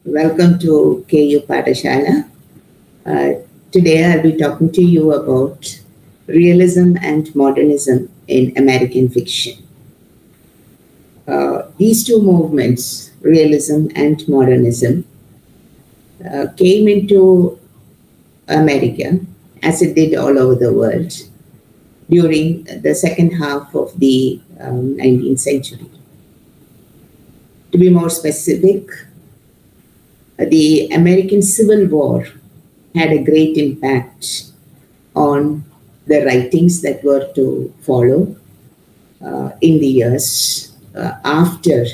Welcome to KU Pathashala. Today I'll be talking to you about realism and modernism in American fiction. These two movements, realism and modernism, came into America, as it did all over the world, during the second half of the 19th century. To be more specific, the American Civil War had a great impact on the writings that were to follow in the years after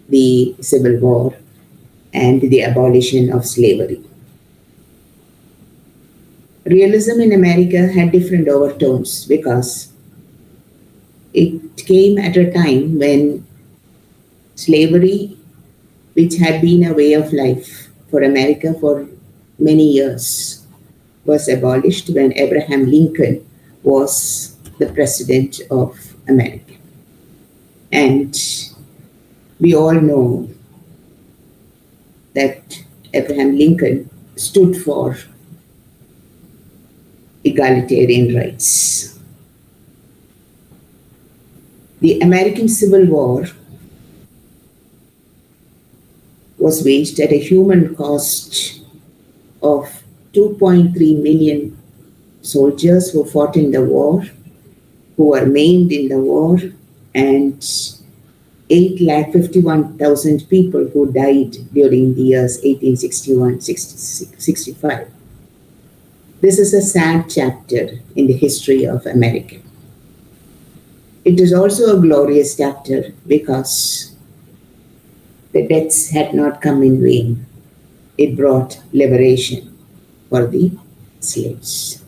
the Civil War and the abolition of slavery. Realism in America had different overtones because it came at a time when slavery, which had been a way of life for America for many years, was abolished when Abraham Lincoln was the president of America. And we all know that Abraham Lincoln stood for egalitarian rights. The American Civil War was waged at a human cost of 2.3 million soldiers who fought in the war, who were maimed in the war, and 851,000 people who died during the years 1861-65. This is a sad chapter in the history of America. It is also a glorious chapter because the deaths had not come in vain. It brought liberation for the slaves.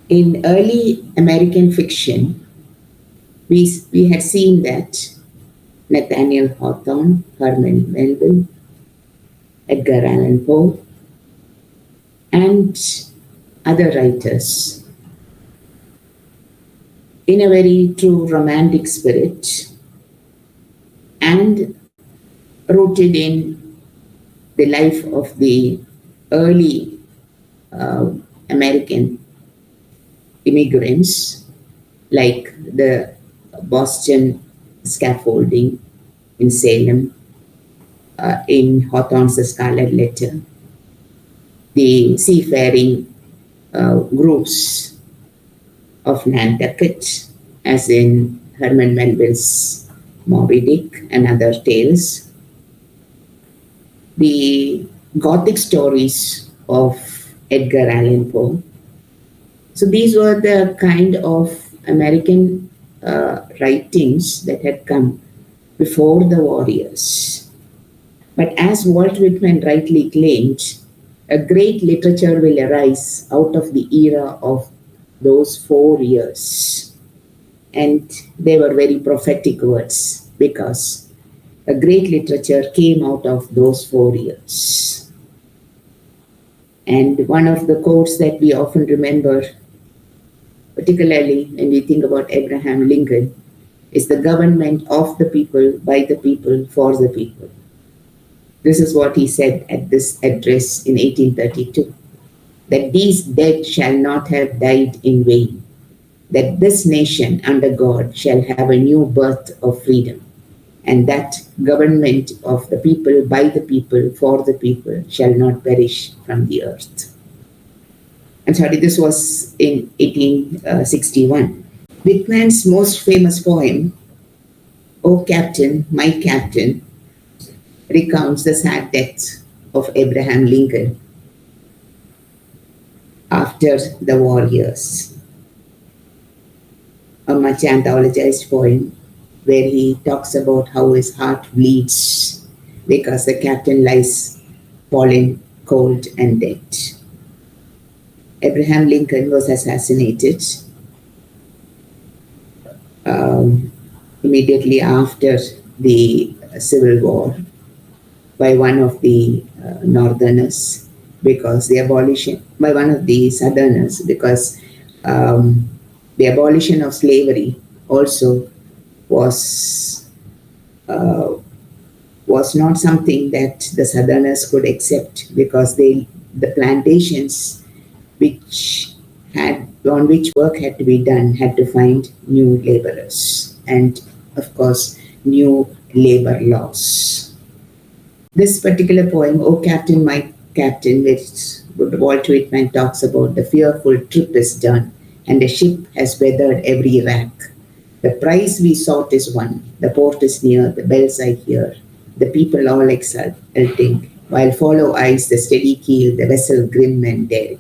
In early American fiction, we had seen that Nathaniel Hawthorne, Herman Melville, Edgar Allan Poe, and other writers, in a very true romantic spirit and rooted in the life of the early American immigrants, like the Boston scaffolding in Salem, in Hawthorne's The Scarlet Letter, the seafaring groups of Nantucket, as in Herman Melville's Moby Dick and other tales, the Gothic stories of Edgar Allan Poe. So these were the kind of American writings that had come before the war years. But as Walt Whitman rightly claimed, a great literature will arise out of the era of those 4 years. And they were very prophetic words because a great literature came out of those 4 years. And one of the quotes that we often remember, particularly when we think about Abraham Lincoln, is the government of the people, by the people, for the people. This is what he said at this address in 1832, that these dead shall not have died in vain, that this nation under God shall have a new birth of freedom, and that government of the people, by the people, for the people shall not perish from the earth. I'm sorry, this was in 1861. Whitman's most famous poem, O Captain, My Captain, recounts the sad death of Abraham Lincoln after the war years. A much anthologized poem where he talks about how his heart bleeds because the captain lies fallen cold and dead. Abraham Lincoln was assassinated immediately after the Civil War by one of the Northerners, because the abolition, by one of the Southerners, because the abolition of slavery also was was not something that the Southerners could accept, because the plantations which had on which work had to be done had to find new laborers, and of course new labor laws. This particular poem, "O Captain, My Captain," which Walt Whitman talks about, the fearful trip is done, and the ship has weathered every rack. The prize we sought is won, the port is near, the bells I hear, the people all exulting, while follow eyes the steady keel, the vessel grim and daring,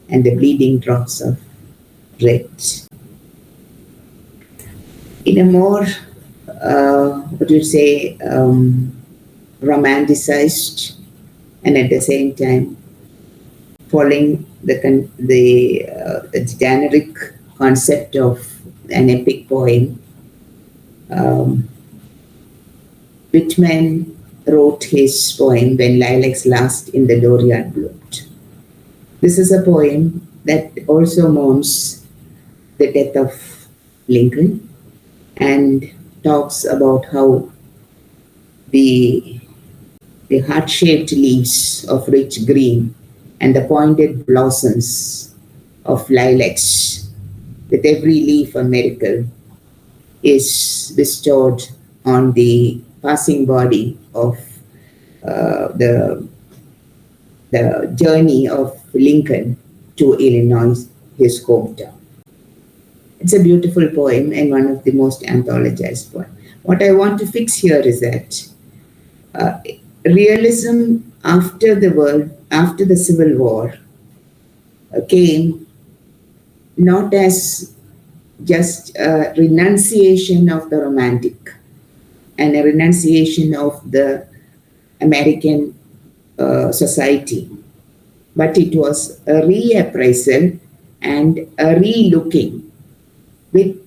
and the bleeding drops of red. In a more, romanticized, and at the same time following the generic concept of an epic poem, Whitman wrote his poem "When Lilacs Last in the Dooryard Bloomed." This is a poem that also mourns the death of Lincoln and talks about how the heart-shaped leaves of rich green and the pointed blossoms of lilacs, with every leaf a miracle, is bestowed on the passing body of the journey of Lincoln to Illinois, his hometown. It's a beautiful poem and one of the most anthologized poems. What I want to fix here is that realism after the Civil War came not as just a renunciation of the romantic and a renunciation of the American society, but it was a reappraisal and a re-looking with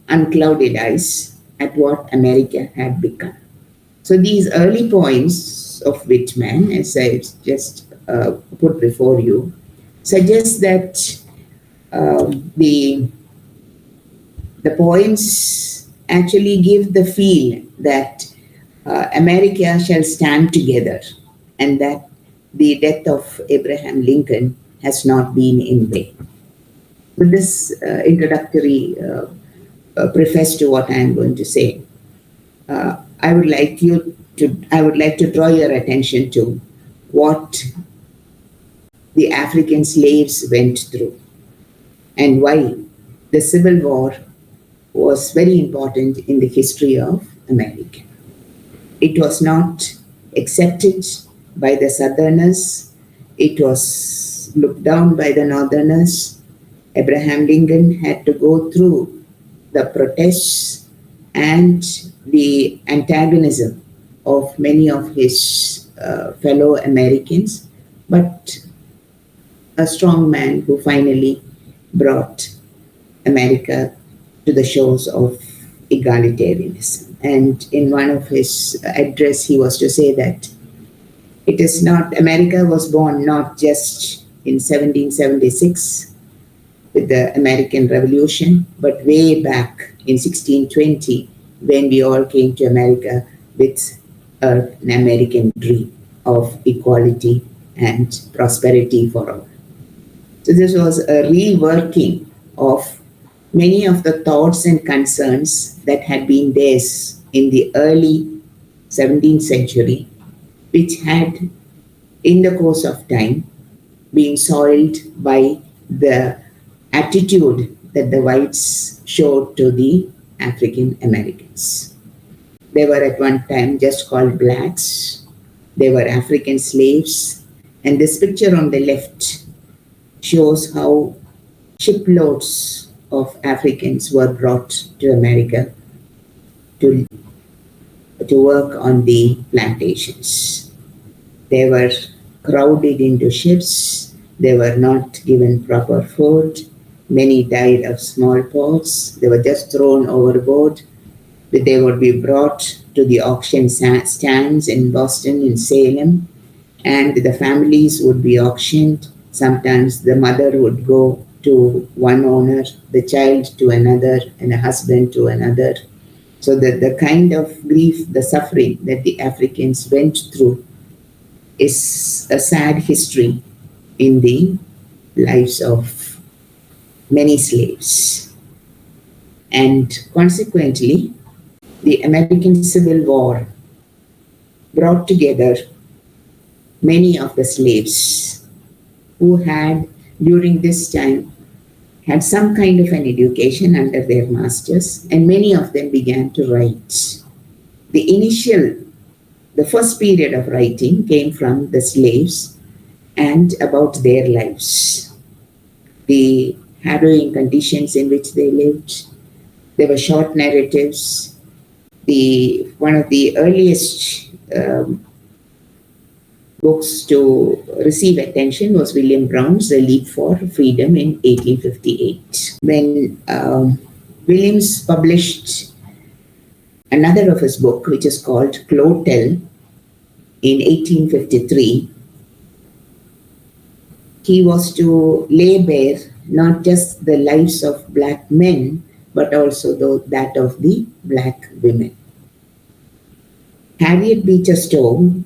unclouded eyes at what America had become. So these early poems of Whitman, as I just put before you, suggest that the poems actually give the feel that America shall stand together, and that the death of Abraham Lincoln has not been in vain. With this introductory preface to what I am going to say, I would like to draw your attention to what the African slaves went through and why the Civil War was very important in the history of America. It was not accepted by the Southerners. It was looked down by the Northerners. Abraham Lincoln had to go through the protests and the antagonism of many of his fellow Americans, but a strong man who finally brought America to the shores of egalitarianism. And in one of his address, he was to say that it is not, America was born not just in 1776 with the American Revolution, but way back in 1620 when we all came to America with an American dream of equality and prosperity for all. So this was a reworking of many of the thoughts and concerns that had been theirs in the early 17th century, which had, in the course of time, been soiled by the attitude that the whites showed to the African Americans. They were at one time just called blacks. They were African slaves. And this picture on the left shows how shiploads of Africans were brought to America to work on the plantations. They were crowded into ships. They were not given proper food. Many died of smallpox. They were just thrown overboard. They would be brought to the auction stands in Boston, in Salem, and the families would be auctioned. Sometimes the mother would go to one owner, the child to another, and a husband to another. So the kind of grief, the suffering that the Africans went through is a sad history in the lives of many slaves. And consequently, the American Civil War brought together many of the slaves who had, during this time, had some kind of an education under their masters, and many of them began to write. The first period of writing came from the slaves and about their lives, the harrowing conditions in which they lived. There were short narratives. One of the earliest books to receive attention was William Brown's The League for Freedom in 1858. When Williams published another of his book, which is called Clotel, in 1853, he was to lay bare not just the lives of black men, but also that of the black women. Harriet Beecher Stowe,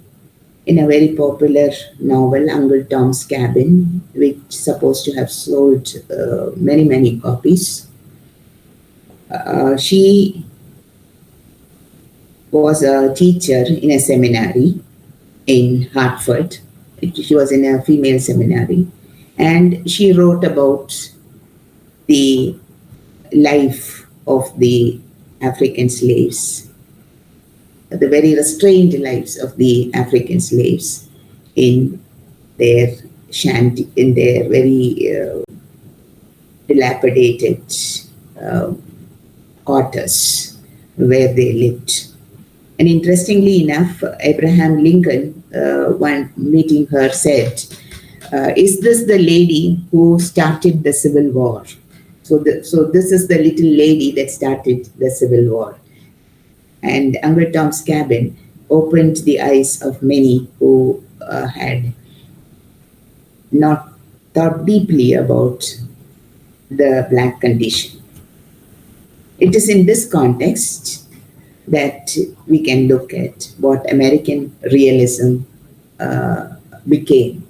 in a very popular novel, Uncle Tom's Cabin, which is supposed to have sold many, many copies, she was a teacher in a seminary in Hartford. She was in a female seminary, and she wrote about the life of the African slaves, the very restrained lives of the African slaves in their shanty, in their very dilapidated quarters where they lived. And interestingly enough, Abraham Lincoln, one meeting her, said, "Is this the lady who started the Civil War?" So this is the little lady that started the Civil War. And Uncle Tom's Cabin opened the eyes of many who had not thought deeply about the black condition. It is in this context that we can look at what American realism became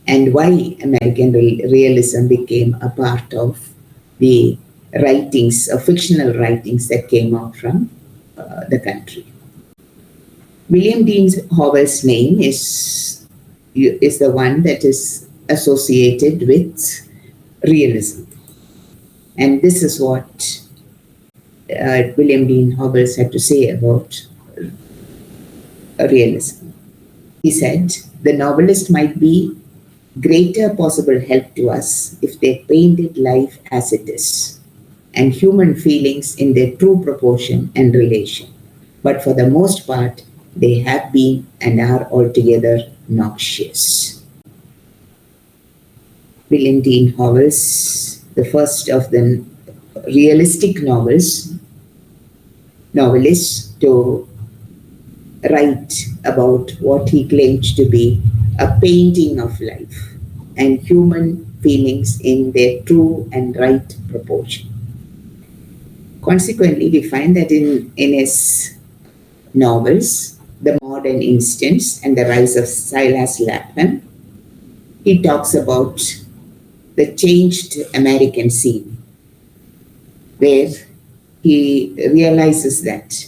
and why American realism became a part of the writings, fictional writings that came out from the country. William Dean Howell's name is the one that is associated with realism. And this is what William Dean Howell had to say about realism. He said, "The novelist might be greater possible help to us if they painted life as it is, and human feelings in their true proportion and relation. But for the most part, they have been and are altogether noxious." William Dean Howell's, the first of the realistic novelists to write about what he claimed to be a painting of life and human feelings in their true and right proportion. Consequently, we find that in his novels, The Modern Instance and The Rise of Silas Lapham, he talks about the changed American scene, where he realizes that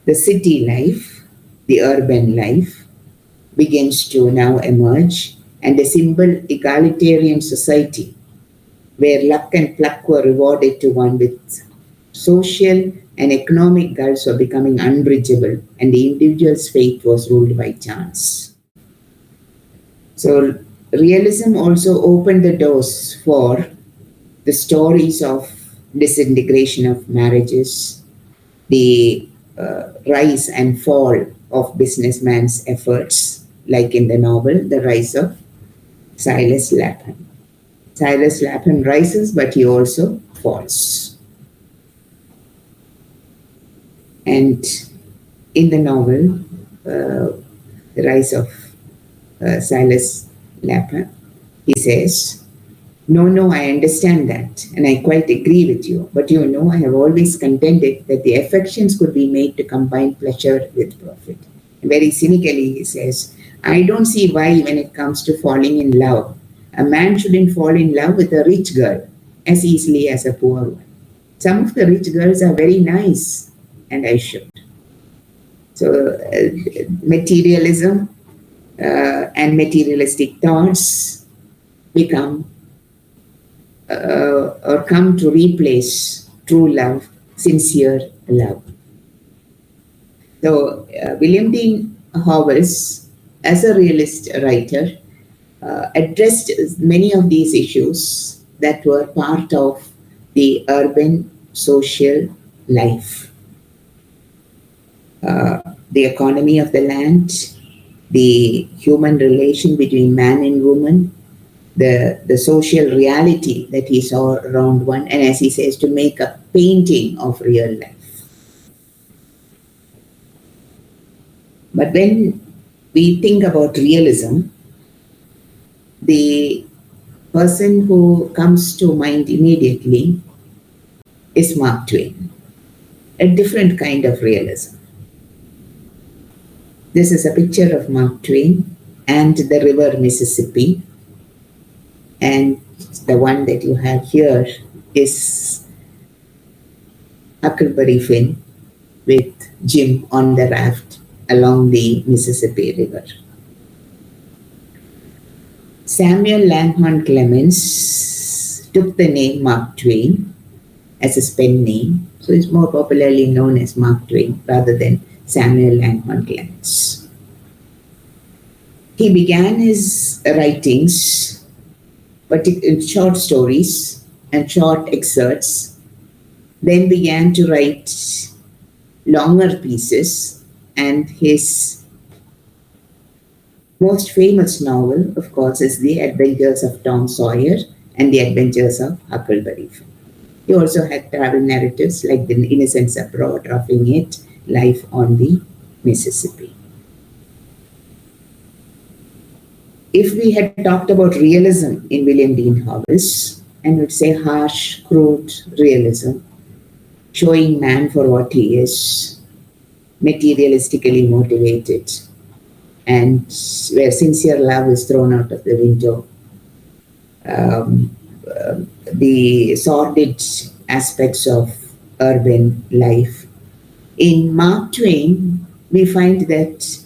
the city life, the urban life, begins to now emerge, and a simple egalitarian society where luck and pluck were rewarded to one with social and economic gulfs were becoming unbridgeable, and the individual's fate was ruled by chance. So realism also opened the doors for the stories of disintegration of marriages, the rise and fall of businessman's efforts, like in the novel, The Rise of Silas Lapham. Silas Lapham rises, but he also falls. And in the novel, The Rise of Silas Lapham, he says, No, I understand that, and I quite agree with you. But I have always contended that the affections could be made to combine pleasure with profit. Very cynically, he says, I don't see why, when it comes to falling in love, a man shouldn't fall in love with a rich girl as easily as a poor one. Some of the rich girls are very nice, and I should. So, materialism and materialistic thoughts become or come to replace true love, sincere love. So, William Dean Howells, as a realist writer, addressed many of these issues that were part of the urban social life. The economy of the land, the human relation between man and woman, the social reality that he saw around one, and as he says, to make a painting of real life. But when we think about realism, the person who comes to mind immediately is Mark Twain, a different kind of realism. This is a picture of Mark Twain and the river Mississippi, and the one that you have here is Huckleberry Finn with Jim on the raft along the Mississippi River. Samuel Langhorne Clemens took the name Mark Twain as his pen name, so he's more popularly known as Mark Twain rather than Samuel Langhorne Clemens. He began his writings in short stories and short excerpts, then began to write longer pieces, and his most famous novel, of course, is The Adventures of Tom Sawyer and The Adventures of Huckleberry Finn. He also had travel narratives like The Innocents Abroad, Roughing It, Life on the Mississippi. If we had talked about realism in William Dean Howells, and would say harsh, crude realism, showing man for what he is, materialistically motivated, and where sincere love is thrown out of the window, the sordid aspects of urban life. In Mark Twain, we find that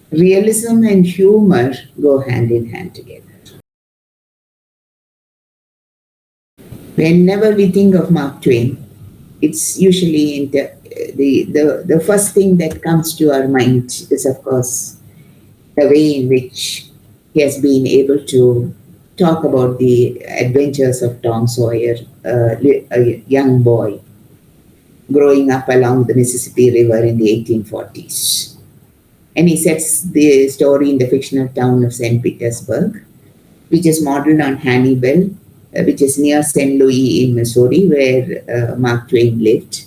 realism and humor go hand in hand together. Whenever we think of Mark Twain, it's usually the first thing that comes to our mind is, of course, the way in which he has been able to talk about the adventures of Tom Sawyer, a young boy growing up along the Mississippi River in the 1840s. And he sets the story in the fictional town of St. Petersburg, which is modeled on Hannibal, which is near St. Louis in Missouri, where Mark Twain lived.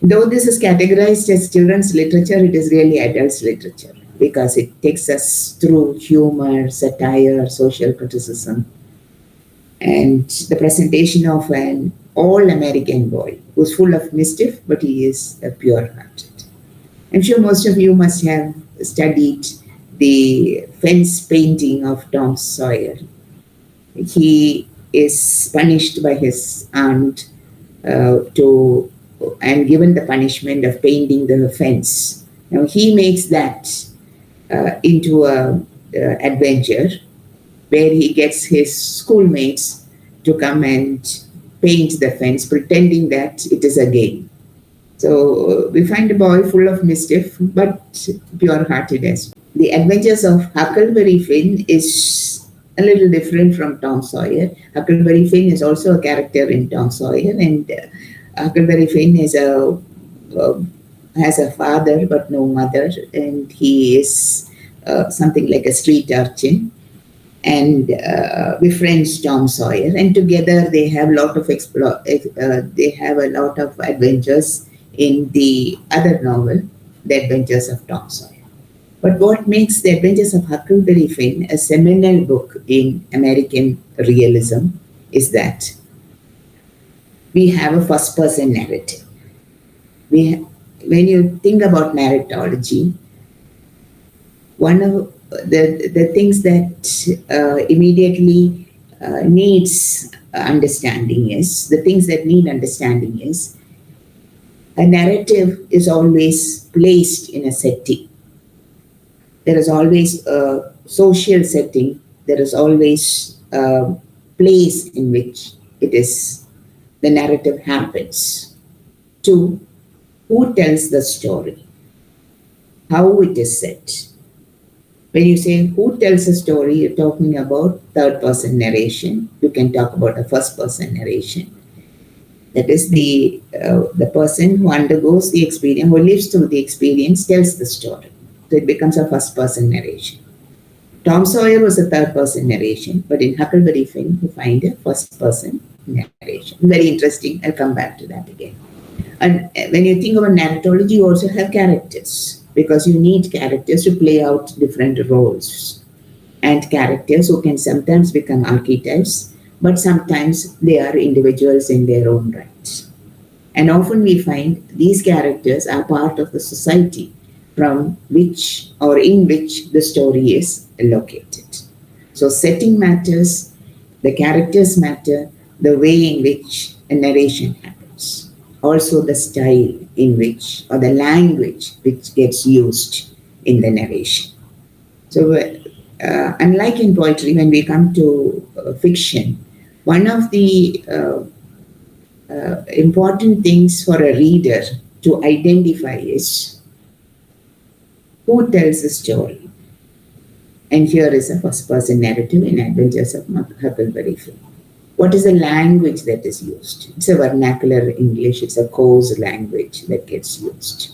Though this is categorized as children's literature, it is really adults' literature because it takes us through humor, satire, social criticism, and the presentation of an all-American boy who's full of mischief, but he is pure-hearted. I'm sure most of you must have studied the fence painting of Tom Sawyer. He is punished by his aunt and given the punishment of painting the fence. Now he makes that into an adventure where he gets his schoolmates to come and paint the fence, pretending that it is a game. So we find a boy full of mischief, but pure-hearted as well. The Adventures of Huckleberry Finn is a little different from Tom Sawyer. Huckleberry Finn is also a character in Tom Sawyer, and Huckleberry Finn is has a father but no mother, and he is something like a street urchin, and befriends Tom Sawyer, and together they have a lot of adventures in the other novel, The Adventures of Tom Sawyer. But what makes The Adventures of Huckleberry Finn a seminal book in American realism is that we have a first person narrative. When you think about narratology, one of the things that immediately needs understanding is, the things that need understanding is, a narrative is always placed in a setting. There is always a social setting. There is always a place in which the narrative happens. Two, who tells the story? How it is set. When you say who tells a story, you're talking about third person narration. You can talk about a first person narration. That is the person who undergoes the experience, who lives through the experience, tells the story. So it becomes a first person narration. Tom Sawyer was a third person narration, but in Huckleberry Finn, you find a first person narration. Very interesting. I'll come back to that again. And when you think about narratology, you also have characters, because you need characters to play out different roles. And characters who can sometimes become archetypes, but sometimes they are individuals in their own rights. And often we find these characters are part of the society from which or in which the story is located. So setting matters, the characters matter, the way in which a narration happens. Also the style in which, or the language which gets used in the narration. So unlike in poetry, when we come to fiction, one of the important things for a reader to identify is who tells the story. And here is a first person narrative in Adventures of Huckleberry Finn. What is the language that is used? It's a vernacular English, it's a coarse language that gets used.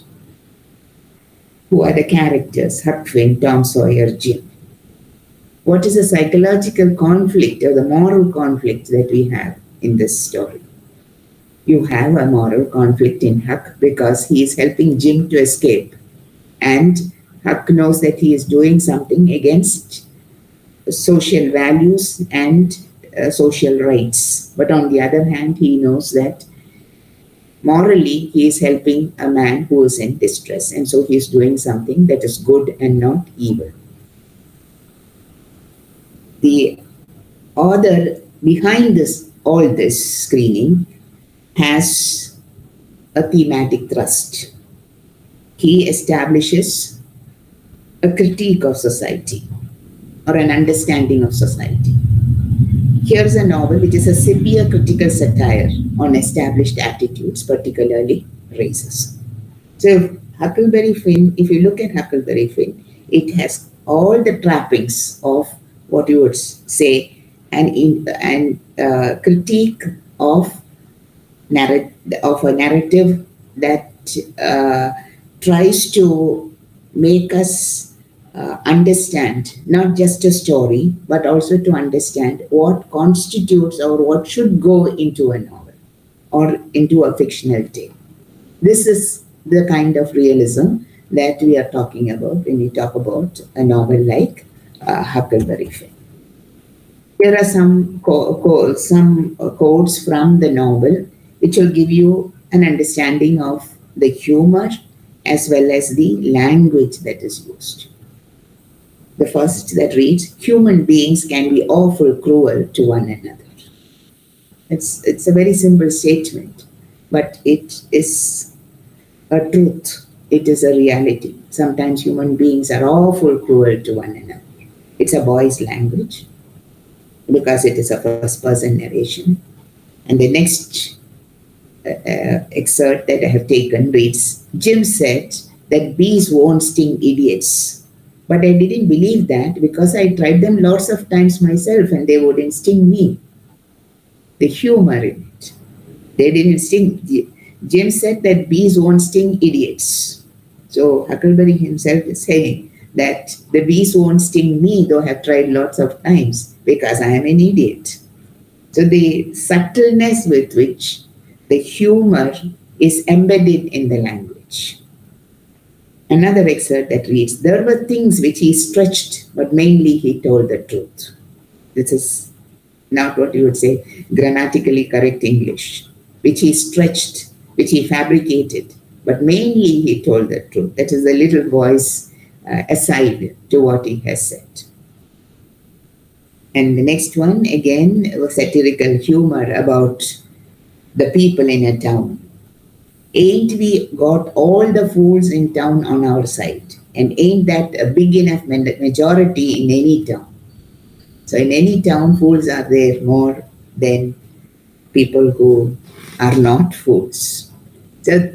Who are the characters? Huck Finn, Tom Sawyer, Jim. What is the psychological conflict or the moral conflict that we have in this story? You have a moral conflict in Huck because he is helping Jim to escape. And Huck knows that he is doing something against social values and social rights. But on the other hand, he knows that morally he is helping a man who is in distress. And so he is doing something that is good and not evil. The author behind all this screening has a thematic thrust. He establishes a critique of society or an understanding of society. Here's a novel which is a severe critical satire on established attitudes, particularly racism. So if you look at Huckleberry Finn, it has all the trappings of what you would say an critique of a narrative that tries to make us understand not just a story, but also to understand what constitutes or what should go into a novel or into a fictional tale. This is the kind of realism that we are talking about when we talk about a novel like Huckleberry Finn. There are some quotes from the novel which will give you an understanding of the humor as well as the language that is used. The first that reads, "Human beings can be awful cruel to one another." It's a very simple statement, but it is a truth. It is a reality. Sometimes human beings are awful cruel to one another. It's a boy's language because it is a first-person narration. And the next excerpt that I have taken reads, "Jim said that bees won't sting idiots. But I didn't believe that because I tried them lots of times myself and they wouldn't sting me." The humor in it. They didn't sting. Jim said that bees won't sting idiots. So Huckleberry himself is saying that the bees won't sting me, though I have tried lots of times, because I am an idiot. So the subtleness with which the humor is embedded in the language. Another excerpt that reads, "There were things which he stretched, but mainly he told the truth." This is not what you would say grammatically correct English, which he stretched, which he fabricated, but mainly he told the truth. That is the little voice aside to what he has said. And the next one, again, was satirical humor about the people in a town. Ain't we got all the fools in town on our side? And ain't that a big enough majority in any town? So in any town, fools are there more than people who are not fools. So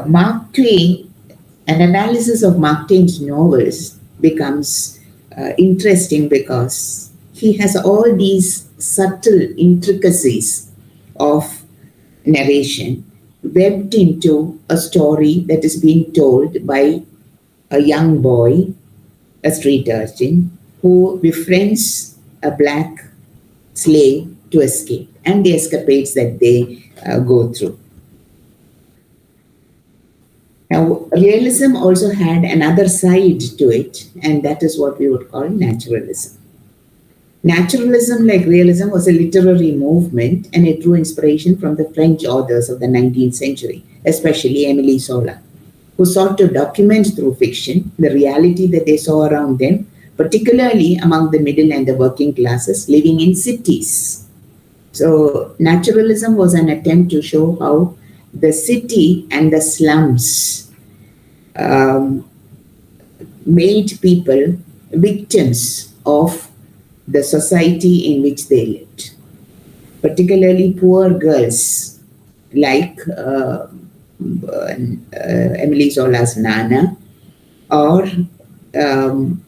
Mark Twain, an analysis of Mark Twain's novels becomes interesting because he has all these subtle intricacies of narration webbed into a story that is being told by a young boy, a street urchin, who befriends a black slave to escape, and the escapades that they go through. Now, realism also had another side to it, and that is what we would call naturalism. Naturalism, like realism, was a literary movement, and it drew inspiration from the French authors of the 19th century, especially Émile Zola, who sought to document through fiction the reality that they saw around them, particularly among the middle and the working classes living in cities. So naturalism was an attempt to show how the city and the slums made people victims of the society in which they lived, particularly poor girls like Émile Zola's Nana, or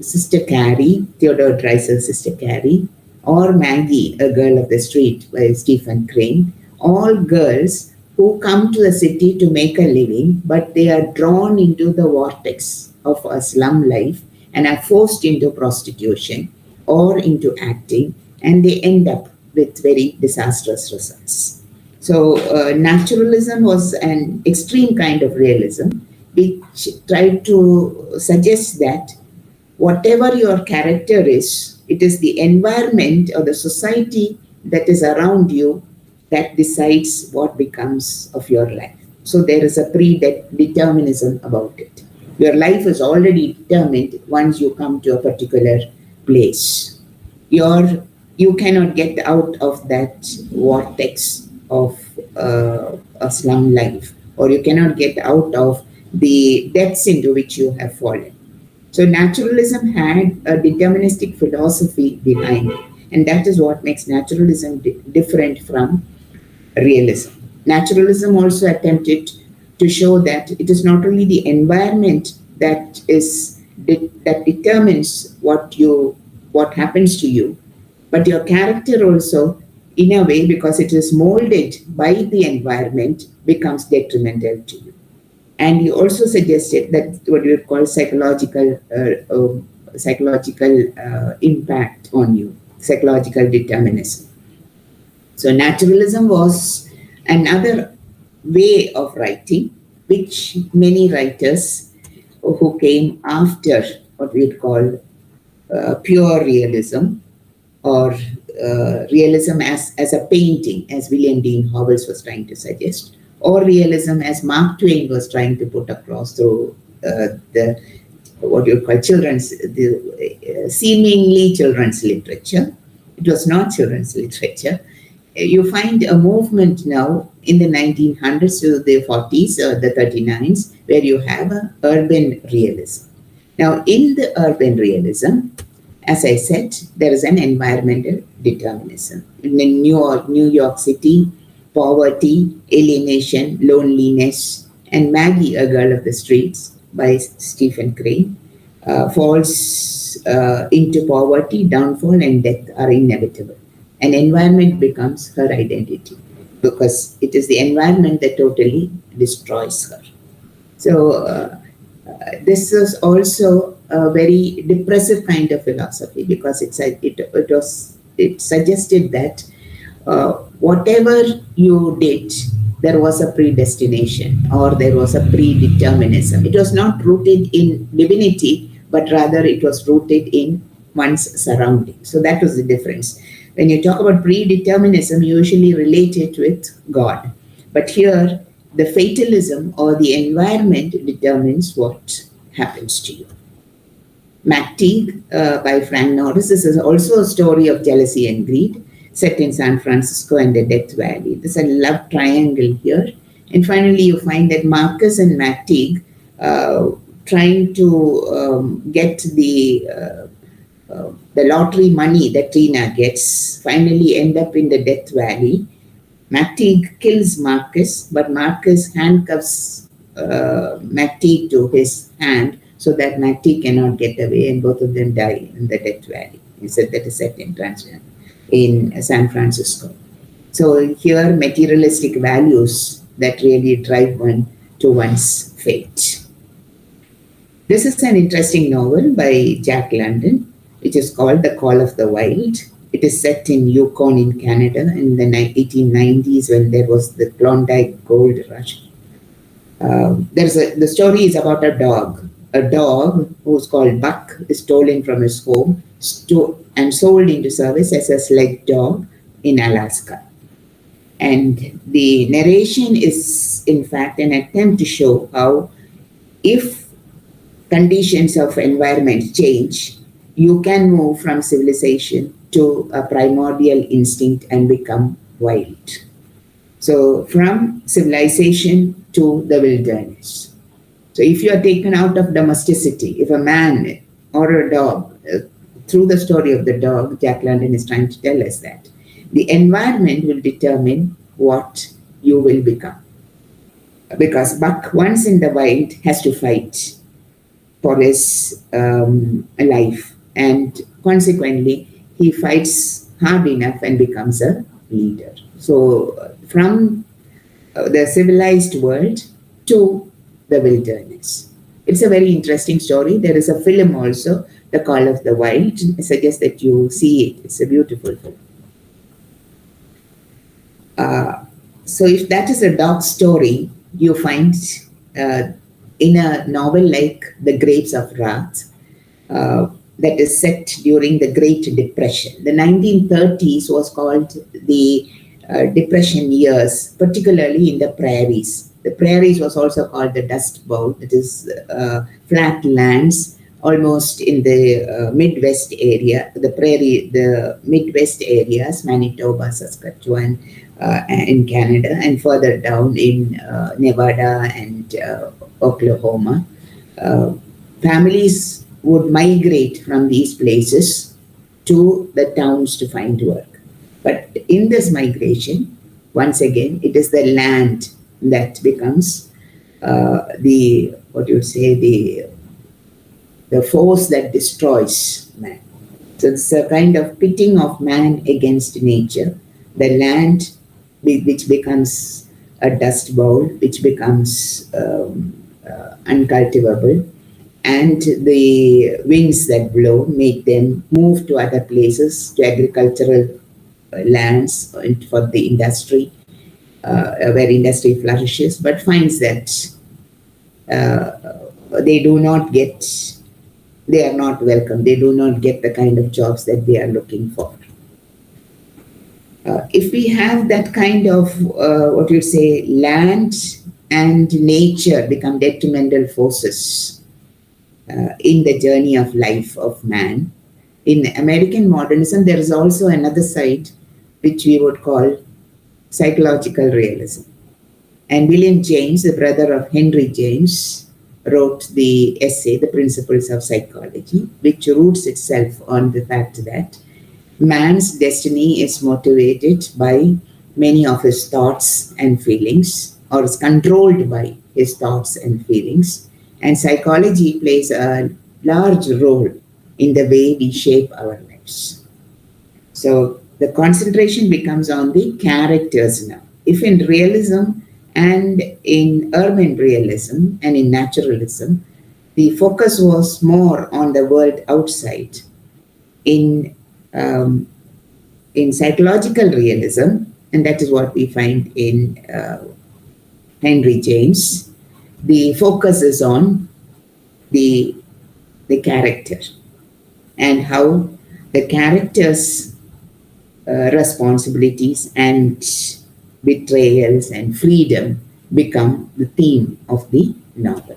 Sister Carrie, Theodore Dreiser's Sister Carrie, or Maggie, A Girl of the Street by Stephen Crane, all girls who come to the city to make a living, but they are drawn into the vortex of a slum life and are forced into prostitution or into acting, and they end up with very disastrous results. So naturalism was an extreme kind of realism which tried to suggest that whatever your character is, it is the environment or the society that is around you that decides what becomes of your life. So there is a predeterminism about it. Your life is already determined once you come to a particular place. You cannot get out of that vortex of a slum life, or you cannot get out of the depths into which you have fallen. So naturalism had a deterministic philosophy behind it, and that is what makes naturalism different from realism. Naturalism also attempted to show that it is not only the environment that determines what happens to you, but your character also, in a way, because it is molded by the environment, becomes detrimental to you. And he also suggested that what we would call psychological impact on you, psychological determinism. So naturalism was another way of writing, which many writers who came after what we would call pure realism, or realism as a painting, as William Dean Howells was trying to suggest, or realism as Mark Twain was trying to put across through what you call seemingly children's literature. It was not children's literature. You find a movement now in the 1900s to the 40s or the 39s where you have urban realism. Now, in the urban realism, as I said, there is an environmental determinism. In New York City, poverty, alienation, loneliness, and Maggie, A Girl of the Streets by Stephen Crane, falls into poverty, downfall, and death are inevitable. An environment becomes her identity because it is the environment that totally destroys her. So this is also a very depressive kind of philosophy because it suggested that whatever you did, there was a predestination or there was a predeterminism. It was not rooted in divinity, but rather it was rooted in one's surroundings. So that was the difference. When you talk about predeterminism, you usually relate it with God. But here, the fatalism or the environment determines what happens to you. McTeague by Frank Norris. This is also a story of jealousy and greed set in San Francisco and the Death Valley. There's a love triangle here. And finally, you find that Marcus and McTeague, trying to get the lottery money that Tina gets, finally end up in the Death Valley. McTeague kills Marcus, but Marcus handcuffs McTeague to his hand so that McTeague cannot get away, and both of them die in the Death Valley. He said that is set in San Francisco. So here, materialistic values that really drive one to one's fate. This is an interesting novel by Jack London, which is called The Call of the Wild. It is set in Yukon in Canada in the 1890s when there was the Klondike gold rush. The story is about a dog. A dog who's called Buck is stolen from his home and sold into service as a sled dog in Alaska. And the narration is, in fact, an attempt to show how if conditions of environment change, you can move from civilization to a primordial instinct and become wild. So from civilization to the wilderness. So if you are taken out of domesticity, if a man or a dog, through the story of the dog, Jack London is trying to tell us that the environment will determine what you will become. Because Buck, once in the wild, has to fight for his life. And consequently, he fights hard enough and becomes a leader. So from the civilized world to the wilderness. It's a very interesting story. There is a film also, The Call of the Wild. I suggest that you see it. It's a beautiful film. So if that is a dog story, you find in a novel like The Grapes of Wrath, that is set during the Great Depression. The 1930s was called the Depression years, particularly in the prairies. The prairies was also called the Dust Bowl, that is flat lands almost in the Midwest area, the Midwest areas, Manitoba, Saskatchewan, in Canada, and further down in Nevada and Oklahoma. Families would migrate from these places to the towns to find work. But in this migration, once again, it is the land that becomes the force that destroys man. So it's a kind of pitting of man against nature. The land, which becomes a dust bowl, which becomes uncultivable, and the winds that blow make them move to other places, to agricultural lands for the industry, where industry flourishes, but finds that they are not welcome. They do not get the kind of jobs that they are looking for. If we have that kind of, land and nature become detrimental forces in the journey of life of man, in American modernism, there is also another side which we would call psychological realism. And William James, the brother of Henry James, wrote the essay, The Principles of Psychology, which roots itself on the fact that man's destiny is motivated by many of his thoughts and feelings, or is controlled by his thoughts and feelings. And psychology plays a large role in the way we shape our lives. So the concentration becomes on the characters now. If in realism and in urban realism and in naturalism, the focus was more on the world outside. In psychological realism, and that is what we find in Henry James, the focus is on the character and how the characters responsibilities and betrayals and freedom become the theme of the novel.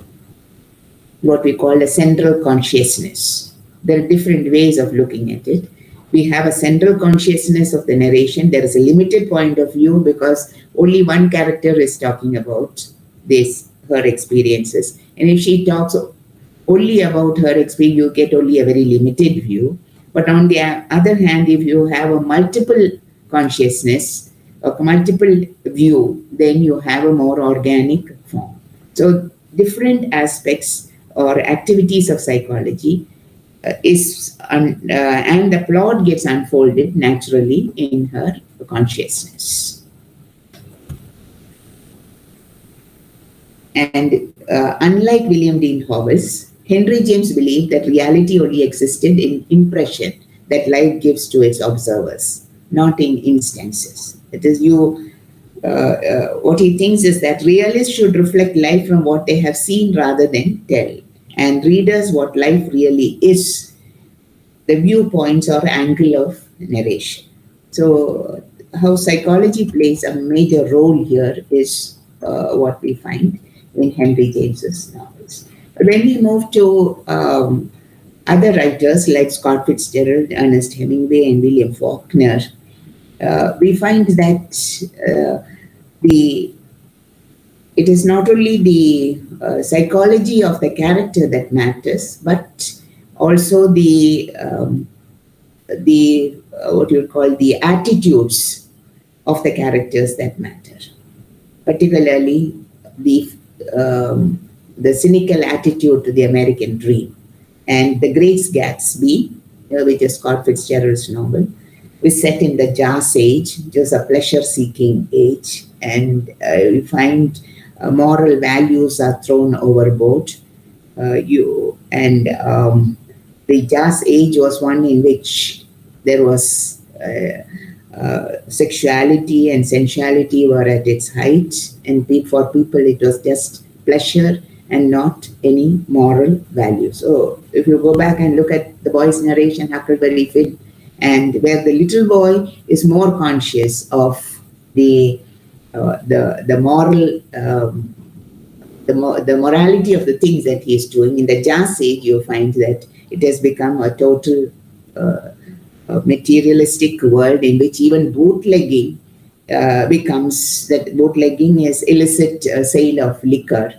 What we call a central consciousness. There are different ways of looking at it. We have a central consciousness of the narration. There is a limited point of view because only one character is talking about her experiences. And if she talks only about her experience, you get only a very limited view. But on the other hand, if you have a multiple consciousness, a multiple view, then you have a more organic form. So different aspects or activities of psychology and the plot gets unfolded naturally in her consciousness. And unlike William Dean Howells, Henry James believed that reality only existed in impression that life gives to its observers, not in instances. It is what he thinks is that realists should reflect life from what they have seen rather than tell, and readers what life really is, the viewpoints or angle of narration. So how psychology plays a major role here is what we find in Henry James's novels. When we move to other writers like Scott Fitzgerald, Ernest Hemingway, and William Faulkner, we find that it is not only the psychology of the character that matters, but also the what you would call the attitudes of the characters that matter, particularly the cynical attitude to the American dream. And The Great Gatsby, which is Scott Fitzgerald's novel, is set in the Jazz Age, just a pleasure-seeking age, and we find moral values are thrown overboard. The Jazz Age was one in which there was sexuality and sensuality were at its height, and for people it was just pleasure and not any moral value. So if you go back and look at the boy's narration, Huckleberry Finn, and where the little boy is more conscious of the moral, the morality of the things that he is doing. In the Jazz Age, you find that it has become a total materialistic world in which even bootlegging becomes, that bootlegging is illicit sale of liquor,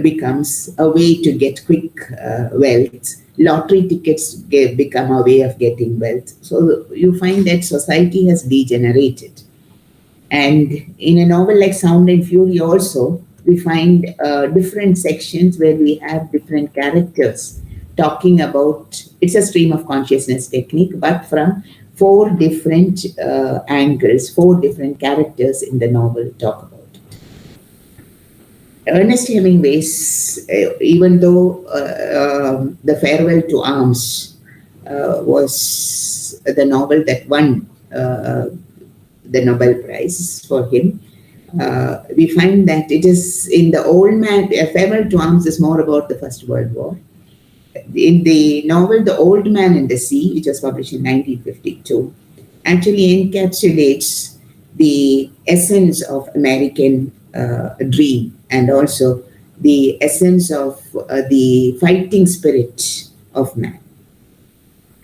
becomes a way to get quick wealth. Lottery tickets become a way of getting wealth. So you find that society has degenerated. And in a novel like Sound and Fury also, we find different sections where we have different characters talking about, it's a stream of consciousness technique, but from 4 different angles, 4 different characters in the novel talk about it. Ernest Hemingway's, even though The Farewell to Arms was the novel that won the Nobel Prize for him, we find that it is in The Old Man, Farewell to Arms is more about the First World War. In the novel The Old Man and the Sea, which was published in 1952, actually encapsulates the essence of American dream and also the essence of the fighting spirit of man.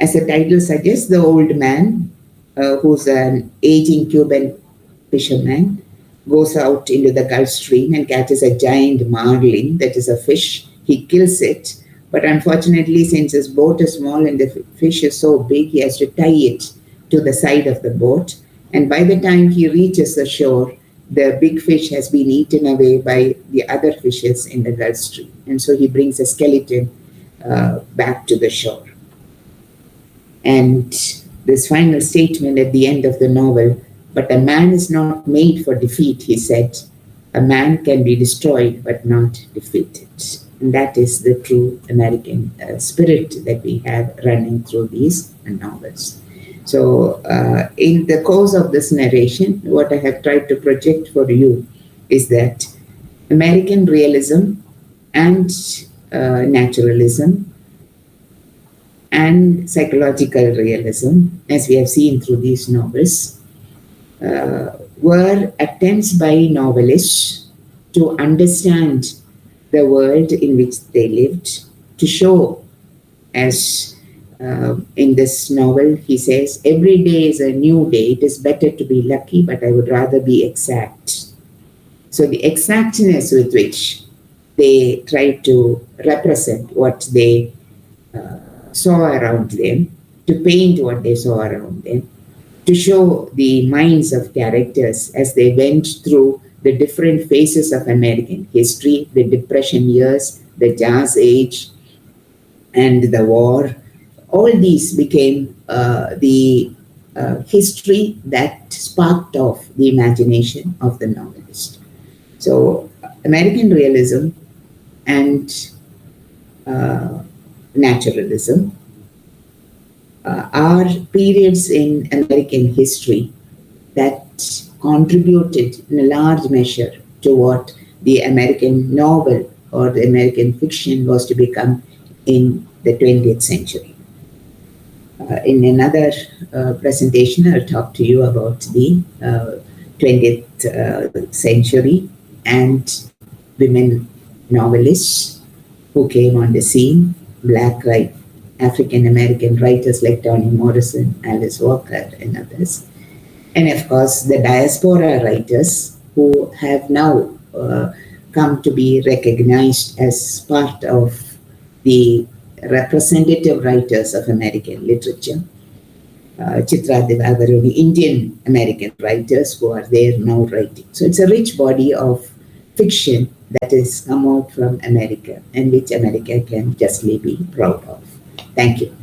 As the title suggests, the old man, who's an aging Cuban fisherman, goes out into the Gulf Stream and catches a giant marlin, that is a fish. He kills it, but unfortunately, since his boat is small and the fish is so big, he has to tie it to the side of the boat. And by the time he reaches the shore, the big fish has been eaten away by the other fishes in the Gulf Stream. And so he brings a skeleton back to the shore. And this final statement at the end of the novel, but a man is not made for defeat, he said. A man can be destroyed, but not defeated. And that is the true American spirit that we have running through these novels. So in the course of this narration, what I have tried to project for you is that American realism and naturalism and psychological realism, as we have seen through these novels, were attempts by novelists to understand the world in which they lived, to show, as in this novel, he says, every day is a new day. It is better to be lucky, but I would rather be exact. So the exactness with which they tried to represent what they saw around them, to paint what they saw around them, to show the minds of characters as they went through the different phases of American history, the Depression years, the Jazz Age, and the war. All these became the history that sparked off the imagination of the novelist. So, American realism and naturalism are periods in American history that contributed in a large measure to what the American novel or the American fiction was to become in the 20th century. In another presentation, I'll talk to you about the 20th century and women novelists who came on the scene, Black African American writers like Toni Morrison, Alice Walker, and others. And of course, the diaspora writers who have now come to be recognized as part of the representative writers of American literature. Chitra Divakaruni, Indian American writers who are there now writing. So it's a rich body of fiction that has come out from America and which America can justly be proud of. Thank you.